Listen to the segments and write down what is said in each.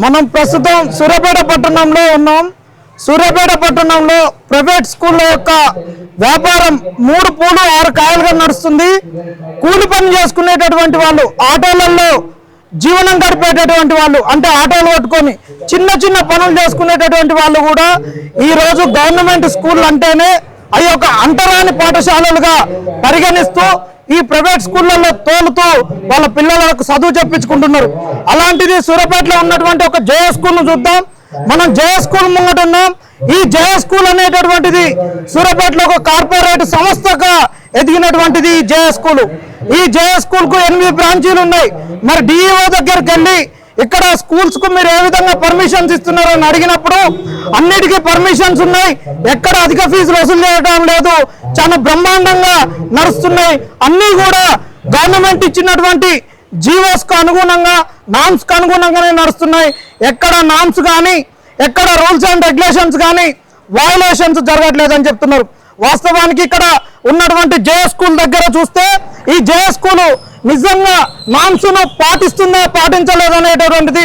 మనం ప్రస్తుతం సూర్యాపేట పట్టణంలో ఉన్నాం. సూర్యాపేట పట్టణంలో ప్రైవేట్ స్కూళ్ళ యొక్క వ్యాపారం 3 పూలు 6 కాయలుగా నడుస్తుంది. కూలి పని చేసుకునేటటువంటి వాళ్ళు, ఆటోలలో జీవనం గడిపేటటువంటి వాళ్ళు, అంటే ఆటోలు పట్టుకొని చిన్న చిన్న పనులు చేసుకునేటటువంటి వాళ్ళు కూడా ఈరోజు గవర్నమెంట్ స్కూల్ అంటేనే అవి ఒక అంటరాని పాఠశాలలుగా పరిగణిస్తూ ఈ ప్రైవేట్ స్కూళ్ళల్లో తోలుతూ వాళ్ళ పిల్లలకు చదువు చెప్పించుకుంటున్నారు. అలాంటిది సూర్యాపేటలో ఉన్నటువంటి ఒక జయ స్కూల్ ను చూద్దాం. మనం జయ స్కూల్ ముంగట ఉన్నాం. ఈ జయ స్కూల్ అనేటటువంటిది సూర్యాపేటలో ఒక కార్పొరేట్ సంస్థగా ఎదిగినటువంటిది ఈ జయ స్కూల్. ఈ జయ స్కూల్ కు 8 బ్రాంచీలు ఉన్నాయి. మరి డిఈఓ దగ్గరికి వెళ్ళి ఇక్కడ స్కూల్స్ కు మీరు ఏ విధంగా పర్మిషన్స్ ఇస్తున్నారో అని అడిగినప్పుడు అన్నిటికీ పర్మిషన్స్ ఉన్నాయి, ఎక్కడ అధిక ఫీజులు వసూలు చేయడం లేదు, చాలా బ్రహ్మాండంగా నడుస్తున్నాయి. అన్నీ కూడా గవర్నమెంట్ ఇచ్చినటువంటి జీవోస్ కు అనుగుణంగా, నామ్స్ కు అనుగుణంగానే నడుస్తున్నాయి. ఎక్కడ నామ్స్ కానీ, ఎక్కడ రూల్స్ అండ్ రెగ్యులేషన్స్ కానీ వయలేషన్స్ జరగట్లేదని చెప్తున్నారు. వాస్తవానికి ఇక్కడ ఉన్నటువంటి జయ స్కూల్ దగ్గర చూస్తే ఈ జయ స్కూల్ నిజంగా నామ్స్ ను పాటిస్తుందా పాటించలేదనేటటువంటిది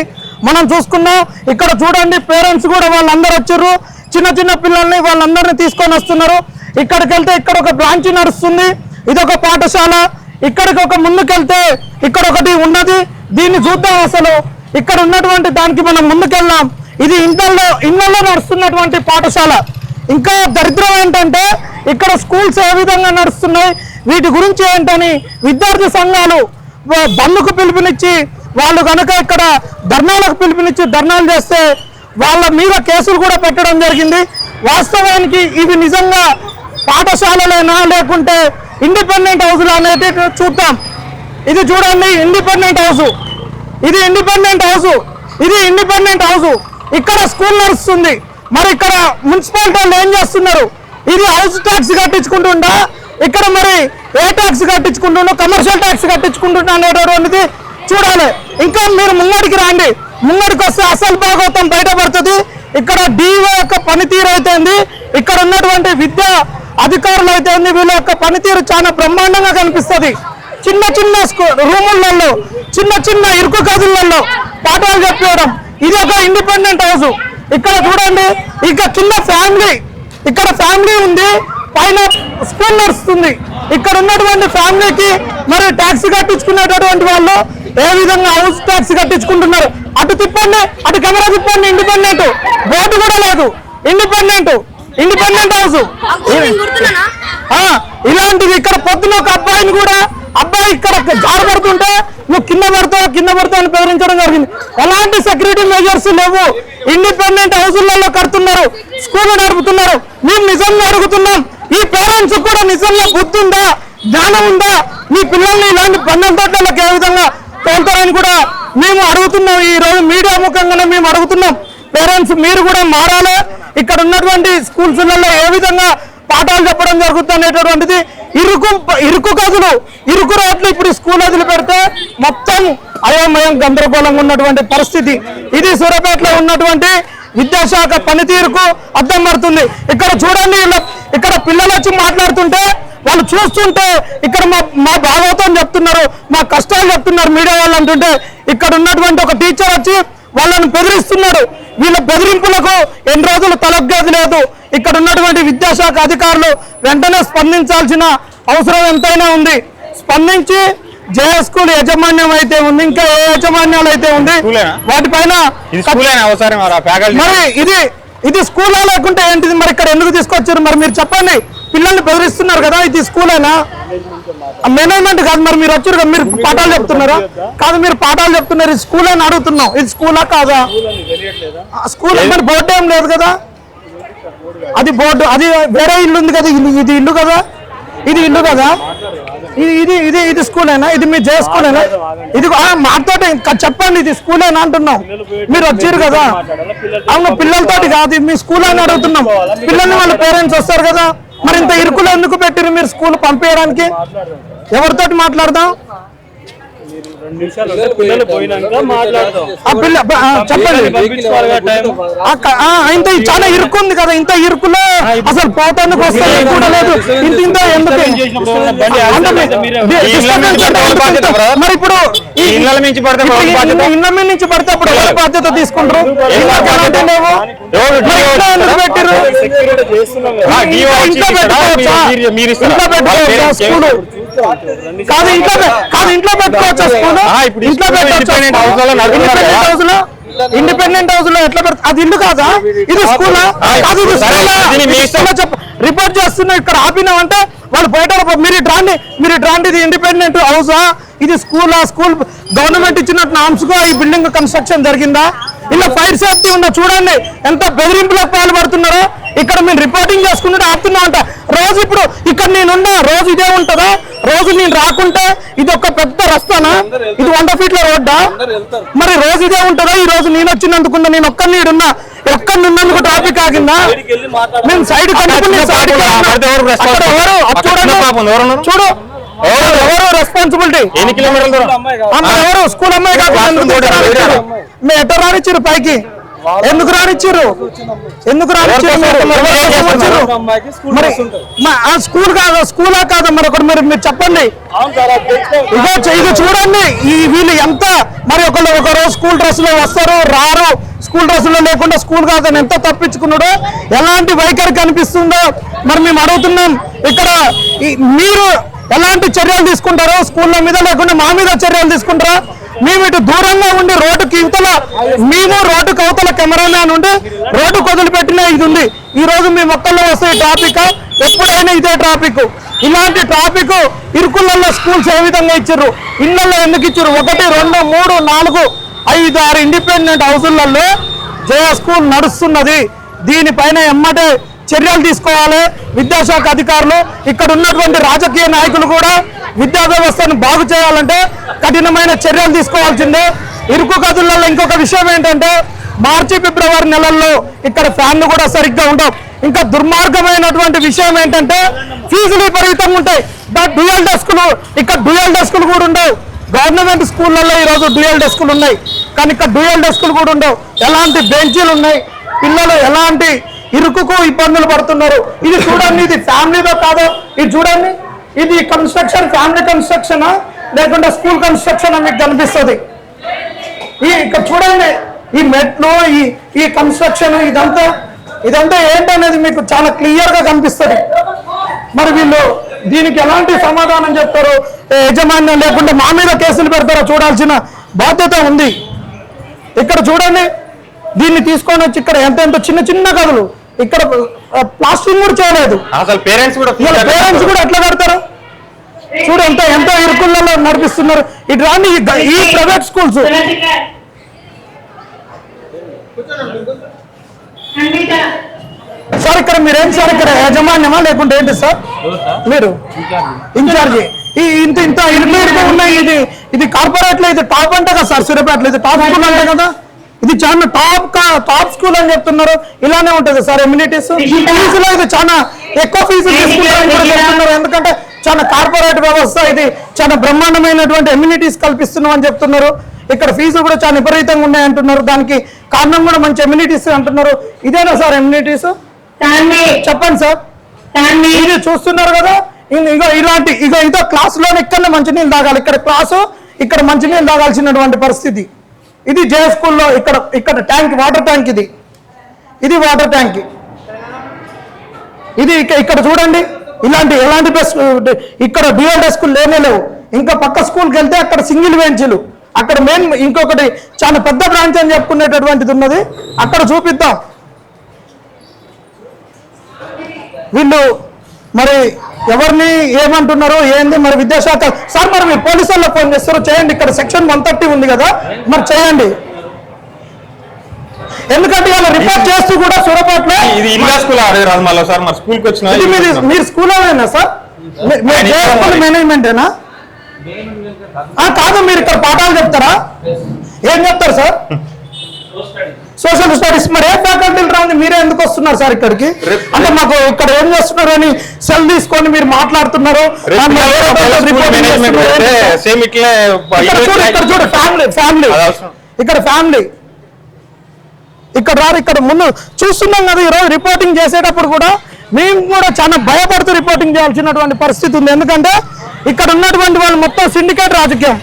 మనం చూసుకున్నాం. ఇక్కడ చూడండి, పేరెంట్స్ కూడా వాళ్ళందరూ వచ్చారు, చిన్న చిన్న పిల్లల్ని వాళ్ళందరినీ తీసుకొని వస్తున్నారు. ఇక్కడికి వెళ్తే ఇక్కడ ఒక బ్రాంచ్ నడుస్తుంది, ఇదొక పాఠశాల. ఇక్కడికి ఒక ముందుకెళ్తే ఇక్కడ ఒకటి ఉన్నది, దీన్ని చూద్దాం. అసలు ఇక్కడ ఉన్నటువంటి దానికి మనం ముందుకెళ్దాం. ఇది ఇళ్లలో నడుస్తున్నటువంటి పాఠశాల. ఇంకా దరిద్రం ఏంటంటే ఇక్కడ స్కూల్స్ ఏ విధంగా నడుస్తున్నాయి, వీటి గురించి ఏంటని విద్యార్థి సంఘాలు బంద్కు పిలుపునిచ్చి, వాళ్ళు కనుక ఇక్కడ ధర్నాలకు పిలుపునిచ్చి ధర్నాలు చేస్తే వాళ్ళ మీద కేసులు కూడా పెట్టడం జరిగింది. వాస్తవానికి ఇవి నిజంగా పాఠశాలలేనా లేకుంటే ఇండిపెండెంట్ హౌస్లు అనేది చూద్దాం. ఇది చూడండి, ఇండిపెండెంట్ హౌస్, ఇది ఇండిపెండెంట్ హౌస్, ఇది ఇండిపెండెంట్ హౌస్. ఇక్కడ స్కూల్ నడుస్తుంది. మరి ఇక్కడ మున్సిపాలిటీ వాళ్ళు ఏం చేస్తున్నారు? ఇది హౌస్ ట్యాక్స్ కట్టించుకుంటుండా, ఇక్కడ మరి ఏ ట్యాక్స్ కట్టించుకుంటుండో, కమర్షియల్ ట్యాక్స్ కట్టించుకుంటుండా అనేటటువంటిది చూడాలి. ఇంకా మీరు ముంగడికి రండి, ముంగడికి వస్తే అసలు భాగవతం బయటపడుతుంది. ఇక్కడ డిఓ యొక్క పనితీరు అయితేంది, ఇక్కడ ఉన్నటువంటి విద్యా అధికారులు అయితేంది, వీళ్ళ యొక్క పనితీరు చాలా బ్రహ్మాండంగా కనిపిస్తుంది. చిన్న చిన్న రూములలో, చిన్న చిన్న ఇరుకు గదులలో పాఠాలు చెప్పడం. ఇది ఒక ఇండిపెండెంట్ హౌస్. ఇక్కడ చూడండి, ఇక కింద ఫ్యామిలీ, ఇక్కడ ఫ్యామిలీ ఉంది, పైన స్కూల్ నడుస్తుంది. ఇక్కడ ఉన్నటువంటి ఫ్యామిలీకి మరి ట్యాక్స్ కట్టించుకునేటటువంటి వాళ్ళు ఏ విధంగా హౌస్ ట్యాక్స్ కట్టించుకుంటున్నారు. అటు తిప్పండి, అటు కెమెరా తిప్పండి. ఇండిపెండెంట్ బోర్డు కూడా లేదు, ఇండిపెండెంట్ హౌస్. ఇలాంటిది ఇక్కడ పొద్దున ఒక అబ్బాయిని కూడా, అబ్బాయి ఇక్కడ జారబడుతుంటే నువ్వు కింద పడతావు అని బెదిరించడం జరిగింది. ఎలాంటి సెక్యూరిటీ మెజర్స్ లేవు. ఇండిపెండెంట్ హౌసులలో కడుతున్నారు, స్కూల్ నడుపుతున్నారు. మేము నిజంగా అడుగుతున్నాం, ఈ పేరెంట్స్ కూడా నిజంగా బుద్ధి ఉందా, జ్ఞానం ఉందా? మీ పిల్లల్ని ఇలాంటి బంధం తోటలకు ఏ విధంగా తోలుతారని కూడా మేము అడుగుతున్నాం. ఈ రోజు మీడియా ముఖంగానే మేము అడుగుతున్నాం. పేరెంట్స్ మీరు కూడా మారాలి. ఇక్కడ ఉన్నటువంటి స్కూల్స్లలో ఏ విధంగా పాఠాలు చెప్పడం జరుగుతుంది అనేటటువంటిది. ఇరుకు గదులు, ఇరుకు రోడ్లు. ఇప్పుడు స్కూల్ వదిలి పెడితే మొత్తం అయోమయం, గందరగోళంగా ఉన్నటువంటి పరిస్థితి. ఇది సూర్యాపేటలో ఉన్నటువంటి విద్యాశాఖ పనితీరుకు అర్థం పడుతుంది. ఇక్కడ చూడండి, ఇక్కడ పిల్లలు వచ్చి మాట్లాడుతుంటే వాళ్ళు చూస్తుంటే ఇక్కడ మా భాగవతం చెప్తున్నారు, మా కష్టాలు చెప్తున్నారు మీడియా వాళ్ళు అంటుంటే, ఇక్కడ ఉన్నటువంటి ఒక టీచర్ వచ్చి వాళ్ళని బెదిరిస్తున్నాడు. వీళ్ళ బెదిరింపులకు ఎన్ని రోజులు తలగ్గేది లేదు. ఇక్కడ ఉన్నటువంటి విద్యాశాఖ అధికారులు వెంటనే స్పందించాల్సిన అవసరం ఎంతైనా ఉంది. స్పందించి జయ స్కూల్ యాజమాన్యం అయితే ఉంది, ఇంకా ఏ యాజమాన్యాలు అయితే ఉంది వాటిపైన మరి ఇది స్కూలా లేకుంటే ఏంటిది? మరి ఇక్కడ ఎందుకు తీసుకొచ్చారు? మరి మీరు చెప్పండి. పిల్లల్ని బెదిరిస్తున్నారు కదా, ఇది స్కూలేనా? మేనేజ్మెంట్ కాదు. మరి మీరు వచ్చారు కదా, మీరు పాఠాలు చెప్తున్నారా? కాదు, మీరు పాఠాలు చెప్తున్నారు. ఇది స్కూల్ అని అడుగుతున్నాం. ఇది స్కూలా కాదా? స్కూల్ మరి బోర్డు ఏం లేదు కదా. అది బోర్డు, అది వేరే ఇల్లు ఉంది కదా. ఇది ఇల్లు కదా, ఇది ఇల్లు కదా. ఇది స్కూలేనా? ఇది మీ జయ స్కూలేనా? ఇది మాతో చెప్పండి, ఇది స్కూలేనా అంటున్నాం. మీరు వచ్చారు కదా. అవును, పిల్లలతోటి కాదు, మీ స్కూల్ అని అడుగుతున్నాం. పిల్లల్ని వాళ్ళ పేరెంట్స్ వస్తారు కదా. మరి ఇంత ఇరుకులు ఎందుకు పెట్టారు మీరు స్కూల్ పంపించడానికి? ఎవరితోటి మాట్లాడదాం? చెప్పండి. ఇంత చాలా ఇరుకుంది కదా, ఇంత ఇరుకులో అసలు పోతానికి వస్తే కూడా లేదు. ఇంత ఎందుకు మరి ఇప్పుడు ఇళ్ళ నుంచి పడితే ఇళ్ళ మీద నుంచి పడితే అప్పుడు ఎవరు బాధ్యత తీసుకుంటారు? కాదు ఇంట్లో పెట్టుకోవచ్చా స్కూల్? ఇండిపెండెంట్ హౌస్ లో ఎట్లా పెడతా? అది ఇల్లు కాదా? ఇది స్కూలా? కాదు ఇది స్కూలా? రిపోర్ట్ చేస్తున్నా ఇక్కడ ఆపినామంటే వాళ్ళు బయట మీరు డ్రాండి ఇది ఇండిపెండెంట్ హౌసా, ఇది స్కూలా? స్కూల్ గవర్నమెంట్ ఇచ్చినట్టు నామ్స్ గా ఈ బిల్డింగ్ కన్స్ట్రక్షన్ జరిగిందా? ఇలా ఫైర్ సేఫ్టీ ఉందా? చూడండి ఎంత బెదిరింపులకు పాల్పడుతున్నారో. ఇక్కడ మేము రిపోర్టింగ్ చేసుకుంటే ఆపుతున్నాం అంట. రోజు ఇప్పుడు ఇక్కడ నేనున్నా రోజు ఇదే ఉంటుందా? రోజు నేను రాకుంటే ఇది ఒక పెద్ద రస్తానా? ఇది 100 ఫీట్ల రోడ్డా? మరి రోజు ఇదే ఉంటుందా? ఈ రోజు నేను వచ్చినందుకున్నా, నేను ఒక్కరిని ఉన్నందుకు ట్రాఫిక్ ఆగిందా? మేము సైడ్ చూడు ఎవరు రెస్పాన్సిబిలిటీ? ఎన్ని కిలోమీటర్ల దూరం? ఎవరు స్కూల్ అమ్మాయి కాకుండా మేము ఎట్లా రానిచ్చారు పైకి? ఎందుకు రానిచ్చారు? మరి స్కూలా కాదా? మరి ఒకటి మీరు చెప్పండి. ఇది చూడండి వీళ్ళు ఎంత మరి ఒక రోజు స్కూల్ డ్రెస్ లో వస్తారు, రారు. స్కూల్ డ్రెస్ లో లేకుండా స్కూల్ కాదని ఎంత తప్పించుకున్నాడో, ఎలాంటి వైఖరి కనిపిస్తుందో మరి మేము అడుగుతున్నాం. ఇక్కడ మీరు ఎలాంటి చర్యలు తీసుకుంటారో స్కూళ్ళ మీద, లేకుండా మా మీద చర్యలు తీసుకుంటారా? మేము ఇటు దూరంగా ఉండి రోడ్డుకి ఇవతల, మేము రోడ్డుకి అవతల కెమెరామ్యాన్ ఉండి రోడ్డు వదిలిపెట్టిన ఇది ఉంది. ఈ రోజు మీ మొక్కల్లో వస్తే ట్రాఫిక్, ఎప్పుడైనా ఇదే ట్రాఫిక్. ఇలాంటి ట్రాఫిక్ ఇరుకులలో స్కూల్స్ ఏ విధంగా ఇచ్చారు? ఇళ్లలో ఎందుకు ఇచ్చారు? 1, 2, 3, 4, 5, 6 ఇండిపెండెంట్ హౌసులలో జయ స్కూల్ నడుస్తున్నది. దీనిపైన ఎమ్మటే చర్యలు తీసుకోవాలి విద్యాశాఖ అధికారులు. ఇక్కడ ఉన్నటువంటి రాజకీయ నాయకులు కూడా విద్యా వ్యవస్థను బాగు చేయాలంటే కఠినమైన చర్యలు తీసుకోవాల్సిందే. ఇరుకు గదులలో ఇంకొక విషయం ఏంటంటే మార్చి ఫిబ్రవరి నెలల్లో ఇక్కడ ఫ్యాన్లు కూడా సరిగ్గా ఉండవు. ఇంకా దుర్మార్గమైనటువంటి విషయం ఏంటంటే ఫీజులు విపరీతంగా ఉంటాయి. డ్యూయల్ డెస్కులు, ఇక్కడ డ్యూయల్ డెస్కులు కూడా ఉండవు. గవర్నమెంట్ స్కూళ్ళల్లో ఈరోజు డ్యూయల్ డెస్కులు ఉన్నాయి, కానీ ఇక్కడ డ్యూయల్ డెస్కులు కూడా ఉండవు. ఎలాంటి బెంచీలు ఉన్నాయి, పిల్లలు ఎలాంటి ఇరుకుకు ఇబ్బందులు పడుతున్నారు. ఇది చూడండి, ఇది ఫ్యామిలీతో కాదు. ఇది చూడండి, ఇది కన్స్ట్రక్షన్ ఫ్యామిలీ కన్స్ట్రక్షనా లేకుంటే స్కూల్ కన్స్ట్రక్షన్ మీకు కనిపిస్తుంది. ఇక్కడ చూడండి ఈ మెట్లు, ఈ కన్స్ట్రక్షన్ ఇదంతా ఏంటనేది మీకు చాలా క్లియర్ గా కనిపిస్తుంది. మరి వీళ్ళు దీనికి ఎలాంటి సమాధానం చెప్తారు? యజమాన్యం లేకుంటే మా మీద కేసులు పెడతారో చూడాల్సిన బాధ్యత ఉంది. ఇక్కడ చూడండి, దీన్ని తీసుకొని వచ్చి ఇక్కడ ఎంత చిన్న గదులు, ఇక్కడ ప్లాస్టింగ్ కూడా చేయలేదు. అసలు పేరెంట్స్ కూడా ఎట్లా కడతారు? చూడు ఎంత ఇరుకులలో నడిపిస్తున్నారు. ఇటు రాని ఈ ప్రైవేట్ స్కూల్స్. సార్ ఇక్కడ మీరేం సార్, ఇక్కడ యాజమాన్యమా లేకుంటే ఏంటి సార్? మీరు ఇన్ఛార్జి. ఇంత ఇరుకు ఉన్నాయి. ఇది కార్పొరేట్ లో ఇది టాప్ అంటే కదా సార్, సూర్యాపేటలో ఇది టాప్ స్కూల్ అంటే కదా. ఇది చాలా టాప్ స్కూల్ అని చెప్తున్నారు. ఇలానే ఉంటుంది సార్ ఎమ్యూనిటీస్. ఫీజులో ఇది చాలా ఎక్కువ ఫీజులు తీసుకుంటారు. ఎందుకంటే చాలా కార్పొరేట్ వ్యవస్థ, ఇది చాలా బ్రహ్మాండమైనటువంటి ఎమ్యూనిటీస్ కల్పిస్తున్నాం అని చెప్తున్నారు. ఇక్కడ ఫీజులు కూడా చాలా విపరీతంగా ఉన్నాయంటున్నారు. దానికి కారణం కూడా మంచి ఎమ్యూనిటీస్ అంటున్నారు. ఇదేనా సార్ ఎమ్యూనిటీస్? చెప్పండి సార్. ఇది చూస్తున్నారు కదా, ఇదో క్లాస్ లోనే ఇక్కడనే మంచినీళ్ళు తాగాలి. ఇక్కడ క్లాసు, ఇక్కడ మంచినీళ్ళు తాగాల్సినటువంటి పరిస్థితి. ఇది జే స్కూల్లో ఇక్కడ ట్యాంక్, వాటర్ ట్యాంక్. ఇది వాటర్ ట్యాంక్. ఇది ఇక్కడ చూడండి, ఎలాంటి ఇక్కడ డ్యూయల్ డెస్కులు లేవు. ఇంకా పక్క స్కూల్కి వెళ్తే అక్కడ సింగిల్ బెంచీలు. అక్కడ మెయిన్ ఇంకొకటి చాలా పెద్ద బ్రాంచ్ అని చెప్పుకునేటటువంటిది ఉన్నది, అక్కడ చూపిద్దాం. వీళ్ళు మరి ఎవరిని ఏమంటున్నారు ఏంది మరి? విద్యాశాఖ సార్ మరి మీరు పోలీసు వాళ్ళకి ఫోన్ చేస్తారు, చేయండి. ఇక్కడ సెక్షన్ 130 ఉంది కదా, మరి చేయండి. ఎందుకంటే ఇలా రిపోర్ట్ చేస్తూ కూడా సూరపేటలో మీరు స్కూల్ అయినా సార్, మేనేజ్మెంటేనా? కాదు, మీరు ఇక్కడ పాఠాలు చెప్తారా? ఏం చెప్తారు సార్? Social studies. మరి ఏ ఫ్యాకల్టీలు రాంది మీరే ఎందుకు వస్తున్నారు సార్ ఇక్కడికి? అంటే మాకు ఇక్కడ ఏం చేస్తున్నారు అని సెల్ తీసుకొని మీరు మాట్లాడుతున్నారు. ఇక్కడ ఫ్యామిలీ ఇక్కడ రారు. ఇక్కడ ముందు చూస్తున్నాం కదా, ఈరోజు రిపోర్టింగ్ చేసేటప్పుడు కూడా మేము కూడా చాలా భయపడుతూ రిపోర్టింగ్ చేయాల్సినటువంటి పరిస్థితి ఉంది. ఎందుకంటే ఇక్కడ ఉన్నటువంటి వాళ్ళు మొత్తం సిండికేట్ రాజకీయం.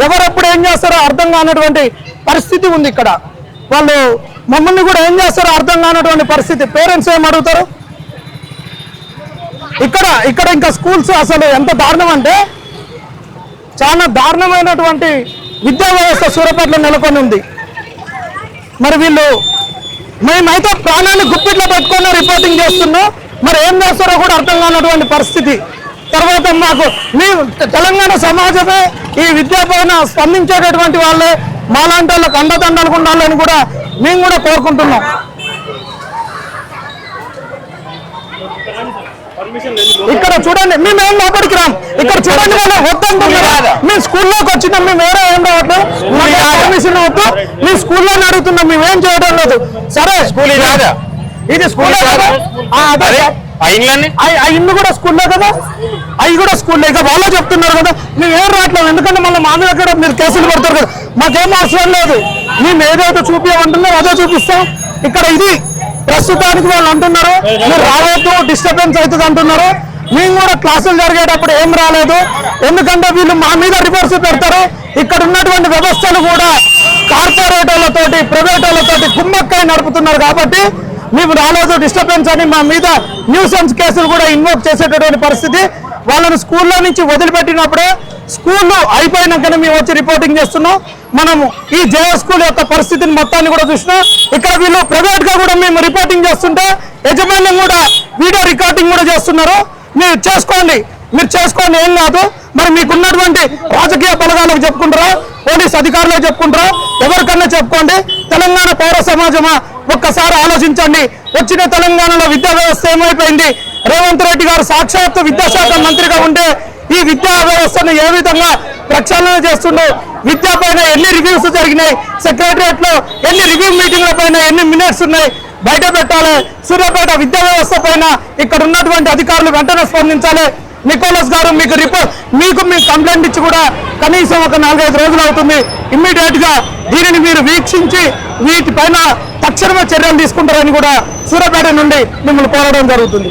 ఎవరెప్పుడు ఏం చేస్తారో అర్థం కానటువంటి పరిస్థితి ఉంది ఇక్కడ. వాళ్ళు మమ్మల్ని కూడా ఏం చేస్తారో అర్థం కానటువంటి పరిస్థితి. పేరెంట్స్ ఏం అడుగుతారు? ఇక్కడ ఇంకా స్కూల్స్ అసలు ఎంత దారుణం అంటే చాలా దారుణమైనటువంటి విద్యా వ్యవస్థ సూర్యాపేటలో నెలకొని ఉంది. మరి వీళ్ళు మేమైతే ప్రాణాన్ని గుప్పిట్లో పెట్టుకొని రిపోర్టింగ్ చేస్తున్నాం. మరి ఏం చేస్తారో కూడా అర్థం కానటువంటి పరిస్థితి. తర్వాత మాకు మీ తెలంగాణ సమాజమే ఈ విద్య పైన స్పందించేటటువంటి వాళ్ళే మాలాంటి వాళ్ళకి అండదండలు ఉండాలని కూడా మేము కూడా కోరుకుంటున్నాం. ఇక్కడ చూడండి, మేమేం లోపలికి రాం. ఇక్కడ చూడండి, వాళ్ళు వద్దంటున్నారు. మేము స్కూల్లోకి వచ్చినాం, మేము వేరే ఏం రావట్లేదు. పర్మిషన్ వద్దు, మేము స్కూల్లోనే అడుగుతున్నాం, మేమేం చేయడం లేదు. సరే, స్కూల్ ఇది కాదా? ఇది స్కూల్ కదా, ఆ ఇల్లు కూడా స్కూల్లో కదా, అవి కూడా స్కూల్లో. ఇక వాళ్ళే చెప్తున్నారు కదా, మేము ఏం రావట్లేదు. ఎందుకంటే మళ్ళీ మా మీద కూడా మీరు కేసులు పెడతారు కదా. మాకేం అవసరం లేదు, మేము ఏదైతే చూపించమంటున్నారో అదే చూపిస్తాం. ఇక్కడ ఇది ప్రస్తుతానికి వాళ్ళు అంటున్నారు మీరు రావద్దు, డిస్టర్బెన్స్ అవుతుంది అంటున్నారు. మేము కూడా క్లాసులు జరిగేటప్పుడు ఏం రాలేదు, ఎందుకంటే వీళ్ళు మా మీద రిపోర్ట్స్ పెడతారు. ఇక్కడ ఉన్నటువంటి వ్యవస్థలు కూడా కార్పొరేట్ వాళ్ళతోటి ప్రైవేట్ వాళ్ళతోటి కుమ్మక్కై నడుపుతున్నారు కాబట్టి మేము రాలేదు, డిస్టర్బెన్స్ అని మా మీద న్యూసెన్స్ కేసులు కూడా ఇన్వోక్ చేసేటటువంటి పరిస్థితి. వాళ్ళని స్కూల్లో నుంచి వదిలిపెట్టినప్పుడే స్కూళ్ళు అయిపోయినాకనే మేము వచ్చి రిపోర్టింగ్ చేస్తున్నాం. మనము ఈ జయ స్కూల్ యొక్క పరిస్థితిని మొత్తాన్ని కూడా చూసినాం. ఇక్కడ వీళ్ళు ప్రైవేట్ గా కూడా మేము రిపోర్టింగ్ చేస్తుంటే యజమాన్యం కూడా వీడియో రికార్డింగ్ కూడా చేస్తున్నారు. మీరు చేసుకోండి, ఏం కాదు. మరి మీకున్నటువంటి రాజకీయ బలగాలకు చెప్పుకుంటారా, పోలీస్ అధికారులకు చెప్పుకుంటారా, ఎవరికన్నా చెప్పుకోండి. తెలంగాణ పౌర సమాజమా, ఒక్కసారి ఆలోచించండి. వచ్చిన తెలంగాణలో విద్యా వ్యవస్థ ఏమైపోయింది? రేవంత్ రెడ్డి గారు సాక్షాత్తు విద్యాశాఖ మంత్రిగా ఉంటే ఈ విద్యా వ్యవస్థను ఏ విధంగా ప్రక్షాళన చేస్తుండో, విద్యా పైన ఎన్ని రివ్యూస్ జరిగినాయి, సెక్రటరియట్ లో ఎన్ని రివ్యూ మీటింగ్ల పైన ఎన్ని మినిట్స్ ఉన్నాయి బయట పెట్టాలి. సూర్యాపేట విద్యా వ్యవస్థ పైన ఇక్కడ ఉన్నటువంటి అధికారులు వెంటనే స్పందించాలి. నికోలస్ గారు మీకు కంప్లైంట్ ఇచ్చి కూడా కనీసం ఒక 4-5 రోజులు అవుతుంది. ఇమ్మీడియట్ గా దీనిని మీరు వీక్షించి వీటిపైన తక్షణమే చర్యలు తీసుకుంటారని కూడా సూర్యాపేట నుండి మిమ్మల్ని కోరడం జరుగుతుంది.